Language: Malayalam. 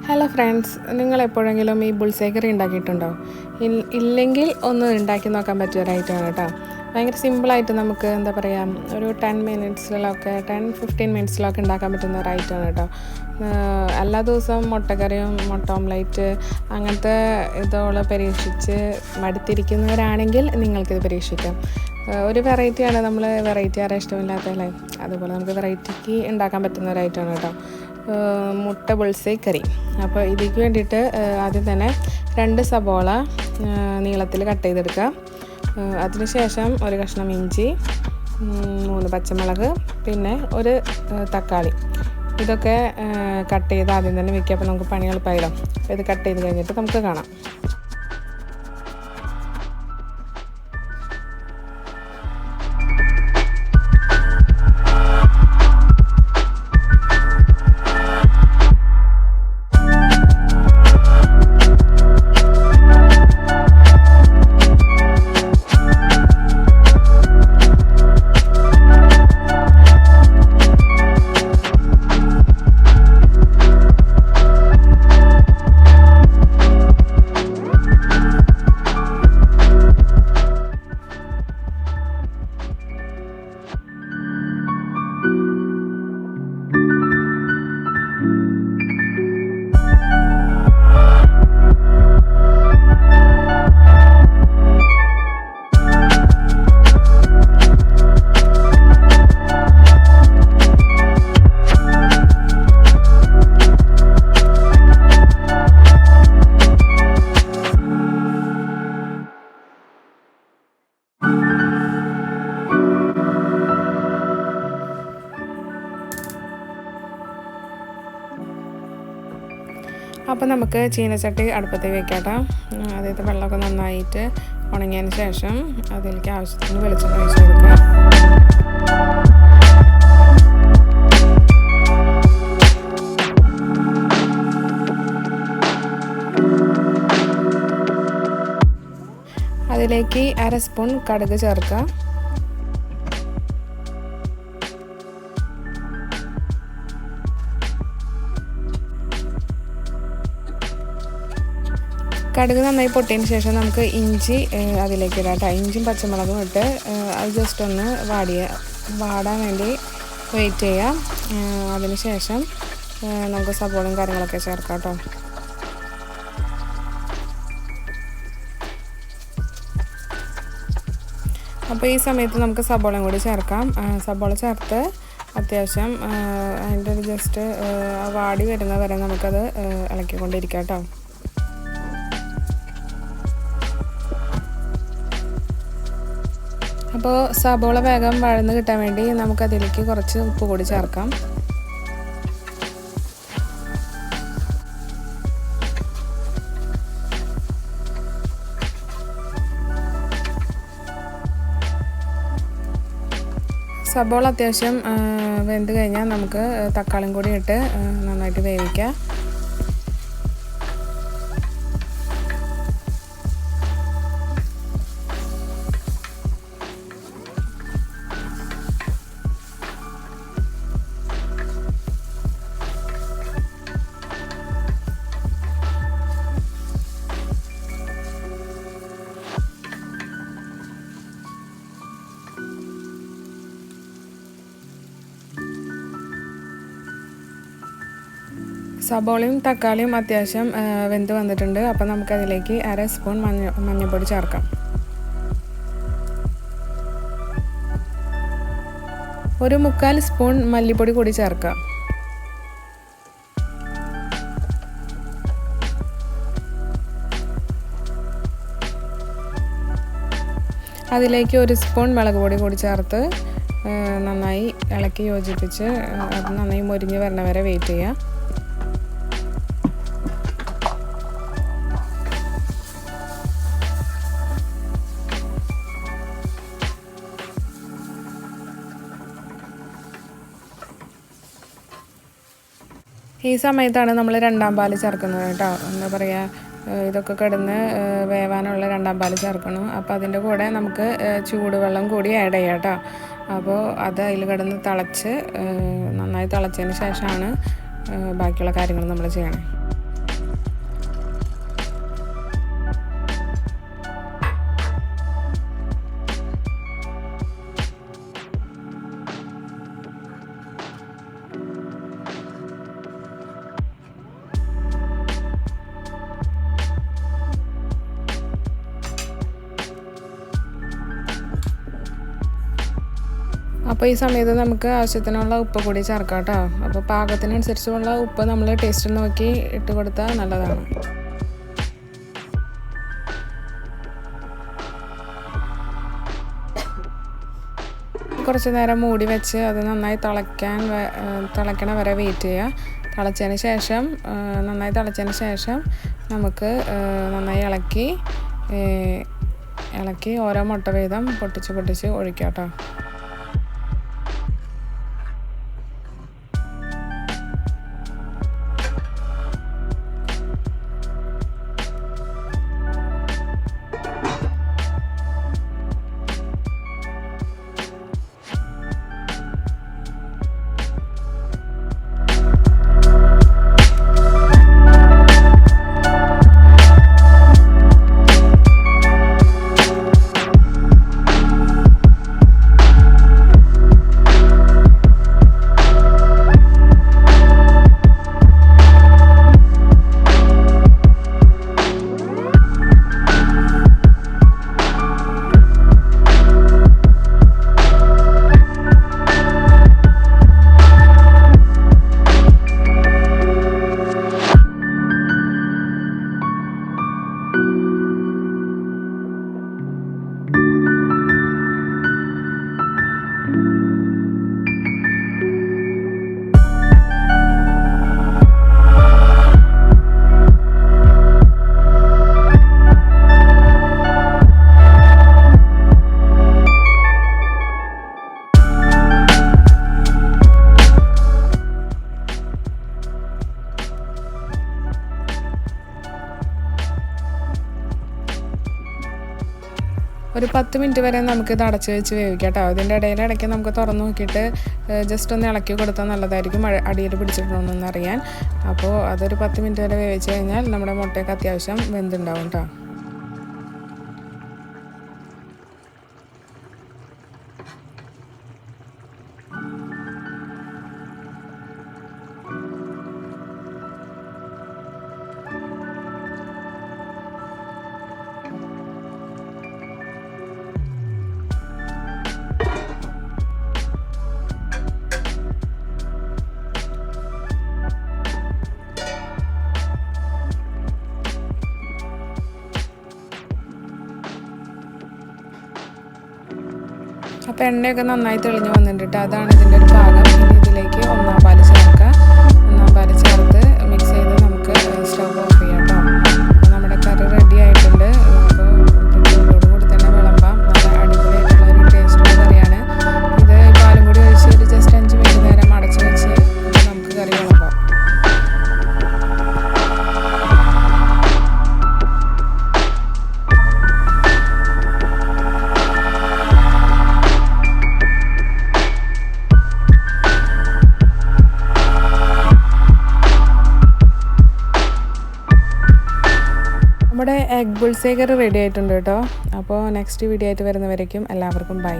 ഹലോ ഫ്രണ്ട്സ്, നിങ്ങൾ എപ്പോഴെങ്കിലും ഈ ബുൾസൈ കറി ഉണ്ടാക്കിയിട്ടുണ്ടോ? ഇല്ലെങ്കിൽ ഒന്ന് ഉണ്ടാക്കി നോക്കാൻ പറ്റിയ ഒരു ഐറ്റമാണ് കേട്ടോ. ഭയങ്കര സിമ്പിളായിട്ട് നമുക്ക് എന്താ പറയുക, ഒരു 10-15 മിനിറ്റ്സിലൊക്കെ ഉണ്ടാക്കാൻ പറ്റുന്ന ഒരു ഐറ്റമാണ് കേട്ടോ. എല്ലാ ദിവസവും മുട്ടക്കറിയും മുട്ട ഓംലേറ്റ് അങ്ങനത്തെ ഇതോളം പരീക്ഷിച്ച് മടുത്തിരിക്കുന്നവരാണെങ്കിൽ നിങ്ങൾക്കിത് പരീക്ഷിക്കാം. ഒരു വെറൈറ്റിയാണ്. വെറൈറ്റി ആരാ ഇഷ്ടമില്ലാത്തല്ലേ? അതുപോലെ നമുക്ക് വെറൈറ്റിക്ക് ഉണ്ടാക്കാൻ പറ്റുന്ന ഒരു ഐറ്റമാണ് കേട്ടോ, മുട്ട ബുൾസൈ കറി. അപ്പോൾ ഇതിലേക്ക് വേണ്ടിയിട്ട് ആദ്യം തന്നെ 2 സബോള നീളത്തിൽ കട്ട് ചെയ്തെടുക്കുക. അതിനുശേഷം ഒരു കഷ്ണം ഇഞ്ചി, 3 പച്ചമുളക്, പിന്നെ ഒരു തക്കാളി. ഇതൊക്കെ കട്ട് ചെയ്ത് ആദ്യം തന്നെ വെക്കുക. അപ്പോൾ നമുക്ക് പണി എളുപ്പമായില്ലോ. ഇത് കട്ട് ചെയ്ത് കഴിഞ്ഞിട്ട് നമുക്ക് കാണാം. അപ്പോൾ നമുക്ക് ചീനച്ചട്ടി അടുപ്പത്ത് വെക്കാട്ടോ. അതായത് വെള്ളമൊക്കെ നന്നായിട്ട് ഉണങ്ങിയതിന് ശേഷം അതിലേക്ക് ആവശ്യത്തിന് വെളിച്ചെണ്ണ ഒഴിച്ച് കൊടുക്കുക. അതിലേക്ക് 1/2 സ്പൂൺ കടുക് ചേർക്കുക. കടുക് നന്നായി പൊട്ടിയതിന് ശേഷം നമുക്ക് ഇഞ്ചി അതിലേക്ക് ഇടാം കേട്ടോ. ഇഞ്ചിയും പച്ചമുളകും ഇട്ട് അത് ജസ്റ്റ് ഒന്ന് വാടാൻ വേണ്ടി വെയിറ്റ് ചെയ്യാം. അതിന് ശേഷം നമുക്ക് സബോളയും കാര്യങ്ങളൊക്കെ ചേർക്കാം കേട്ടോ. അപ്പോൾ ഈ സമയത്ത് നമുക്ക് സബോളയും കൂടി ചേർക്കാം. സബോള ചേർത്ത് അത്യാവശ്യം അതിൻ്റെ ഒരു ജസ്റ്റ് വാടി വരുന്ന വരെ നമുക്കത് ഇളക്കിക്കൊണ്ടിരിക്കാം കേട്ടോ. അപ്പോൾ സബോള വേഗം വഴന്ന് കിട്ടാൻ വേണ്ടി നമുക്കതിലേക്ക് കുറച്ച് ഉപ്പ് കൂടി ചേർക്കാം. സബോള അത്യാവശ്യം വെന്ത് കഴിഞ്ഞാൽ നമുക്ക് തക്കാളിയും കൂടി ഇട്ട് നന്നായിട്ട് വേവിക്കാം. സബോളയും തക്കാളിയും അത്യാവശ്യം വെന്ത് വന്നിട്ടുണ്ട്. അപ്പോൾ നമുക്കതിലേക്ക് 1/2 സ്പൂൺ മഞ്ഞൾപ്പൊടി ചേർക്കാം. ഒരു 1/4 സ്പൂൺ മല്ലിപ്പൊടി കൂടി ചേർക്കാം. അതിലേക്ക് 1 സ്പൂൺ മുളക് പൊടി കൂടി ചേർത്ത് നന്നായി ഇളക്കി യോജിപ്പിച്ച് അത് നന്നായി മൊരിഞ്ഞ് വരണ വരെ വെയിറ്റ് ചെയ്യാം. ഈ സമയത്താണ് നമ്മൾ 2ാം പാല് ചേർക്കുന്നത് കേട്ടോ. എന്താ പറയുക, ഇതൊക്കെ കിടന്ന് വേവാനുള്ള 2ാം പാല് ചേർക്കണം. അപ്പോൾ അതിൻ്റെ കൂടെ നമുക്ക് ചൂടുവെള്ളം കൂടി ആഡ് ചെയ്യാം കേട്ടോ. അപ്പോൾ അത് അതിൽ കിടന്ന് നന്നായി തിളച്ചതിന് ശേഷമാണ് ബാക്കിയുള്ള കാര്യങ്ങൾ നമ്മൾ ചെയ്യണം. അപ്പോൾ ഈ സമയത്ത് നമുക്ക് ആവശ്യത്തിനുള്ള ഉപ്പ് കൂടി ചേർക്കാം കേട്ടോ. അപ്പോൾ പാകത്തിനനുസരിച്ചുള്ള ഉപ്പ് നമ്മൾ ടേസ്റ്റ് നോക്കി ഇട്ട് കൊടുത്താൽ നല്ലതാണ്. കുറച്ച് നേരം മൂടി വെച്ച് അത് നന്നായി തിളയ്ക്കണ വരെ വെയിറ്റ് ചെയ്യുക. നന്നായി തിളച്ചതിന് ശേഷം നമുക്ക് നന്നായി ഇളക്കി ഓരോ മുട്ട വീതം പൊട്ടിച്ച് ഒഴിക്കാം കേട്ടോ. ഒരു 10 മിനിറ്റ് വരെ നമുക്കിത് അടച്ച് വെച്ച് വേവിക്കാം കേട്ടോ. ഇതിൻ്റെ ഇടയ്ക്ക് നമുക്ക് തുറന്ന് നോക്കിയിട്ട് ജസ്റ്റ് ഒന്ന് ഇളക്കി കൊടുത്താൽ നല്ലതായിരിക്കും, അടിയിൽ പിടിച്ചിട്ടുണ്ടോയെന്ന് അറിയാൻ. അപ്പോൾ അതൊരു 10 മിനിറ്റ് വരെ വേവിച്ച് കഴിഞ്ഞാൽ നമ്മുടെ മുട്ടയൊക്കെ അത്യാവശ്യം വെന്തുണ്ടാവും കേട്ടോ. അപ്പോൾ എണ്ണയൊക്കെ നന്നായി തെളിഞ്ഞ് വന്നിട്ട് അതാണ് ഇതിൻ്റെ ഒരു പാകം. ഇനി ഇതിലേക്ക് ഒന്നാം പാല് ചേർത്ത് മിക്സ് ചെയ്ത് നമുക്ക് സ്റ്റവ് ഓഫ് ചെയ്യാം കേട്ടോ. നമ്മുടെ കറി റെഡി ആയിട്ടുണ്ട്. അപ്പോൾ ചൂടോടുകൂടി തന്നെ വിളമ്പാം. നല്ല അടിപൊളിയായിട്ടുള്ള ഒരു ടേസ്റ്റുള്ള കറിയാണ് ഇത്. പാലും കൂടി ഒഴിച്ച് ഒരു ജസ്റ്റ് 5 മിനിറ്റ് നേരം അടച്ച് വെച്ച് നമുക്ക് കറി വിളമ്പാം. നമ്മുടെ എഗ് ബുൾസൈ കറി റെഡി ആയിട്ടുണ്ട് കേട്ടോ. അപ്പോൾ നെക്സ്റ്റ് വീഡിയോ ആയിട്ട് വരുന്നവരേക്കും എല്ലാവർക്കും ബൈ.